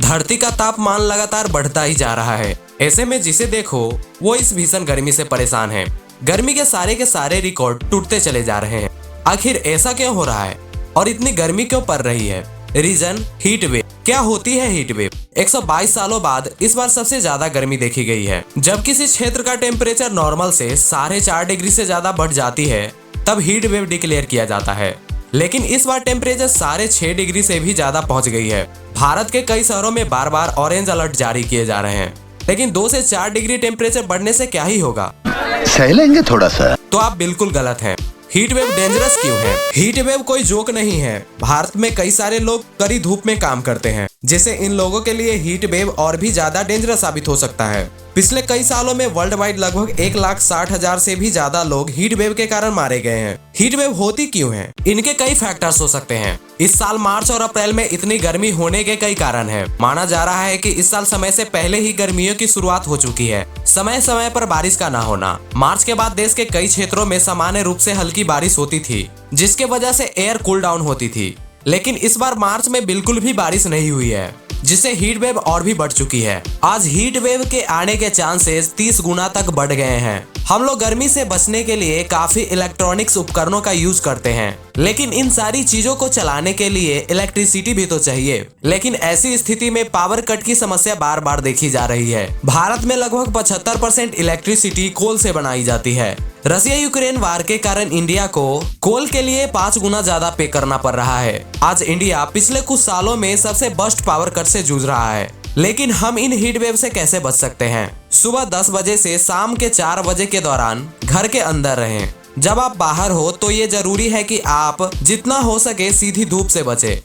धरती का तापमान लगातार बढ़ता ही जा रहा है। ऐसे में जिसे देखो वो इस भीषण गर्मी से परेशान है। गर्मी के सारे रिकॉर्ड टूटते चले जा रहे हैं। आखिर ऐसा क्यों हो रहा है और इतनी गर्मी क्यों पड़ रही है? Reason heat wave. क्या होती है हीट वेव? 122 सालों बाद इस बार सबसे ज्यादा गर्मी देखी गई है। जब किसी क्षेत्र का टेम्परेचर नॉर्मल से 4.5 डिग्री से ज्यादा बढ़ जाती है तब हीट वेव डिक्लेयर किया जाता है। लेकिन इस बार टेम्परेचर 6.5 डिग्री से भी ज्यादा पहुंच गई है। भारत के कई शहरों में बार बार ऑरेंज अलर्ट जारी किए जा रहे हैं। लेकिन 2 से 4 डिग्री टेम्परेचर बढ़ने से क्या ही होगा? सह लेंगे थोड़ा सा। तो आप बिल्कुल गलत हैं। हीट वेव डेंजरस क्यों है? हीट वेव कोई जोक नहीं है। भारत में कई सारे लोग कड़ी धूप में काम करते हैं, जिससे इन लोगों के लिए हीट वेव और भी ज्यादा डेंजरस साबित हो सकता है। पिछले कई सालों में वर्ल्ड वाइड लगभग 1,60,000 से भी ज्यादा लोग हीट वेव के कारण मारे गए हैं। हीट वेव होती क्यों है? इनके कई फैक्टर्स हो सकते हैं। इस साल मार्च और अप्रैल में इतनी गर्मी होने के कई कारण हैं। माना जा रहा है कि इस साल समय से पहले ही गर्मियों की शुरुआत हो चुकी है। समय समय पर बारिश का ना होना। मार्च के बाद देश के कई क्षेत्रों में सामान्य रूप से हल्की बारिश होती थी, जिसके वजह से एयर कूल डाउन होती थी। लेकिन इस बार मार्च में बिल्कुल भी बारिश नहीं हुई है, जिससे हीट वेव और भी बढ़ चुकी है। आज हीट वेव के आने के चांसेस 30 गुना तक बढ़ गए हैं। हम लोग गर्मी से बचने के लिए काफी इलेक्ट्रॉनिक्स उपकरणों का यूज करते हैं, लेकिन इन सारी चीजों को चलाने के लिए इलेक्ट्रिसिटी भी तो चाहिए। लेकिन ऐसी स्थिति में पावर कट की समस्या बार बार देखी जा रही है। भारत में लगभग 75% इलेक्ट्रिसिटी कोल से बनाई जाती है। रशिया यूक्रेन वार के कारण इंडिया को कोल के लिए 5 गुना ज्यादा पे करना पड़ रहा है। आज इंडिया पिछले कुछ सालों में सबसे बर्स्ट पावर कट से जूझ रहा है। लेकिन हम इन हीट वेव से कैसे बच सकते हैं? सुबह 10 बजे से शाम के 4 बजे के दौरान घर के अंदर रहें। जब आप बाहर हो तो ये जरूरी है कि आप जितना हो सके सीधी धूप से बचें।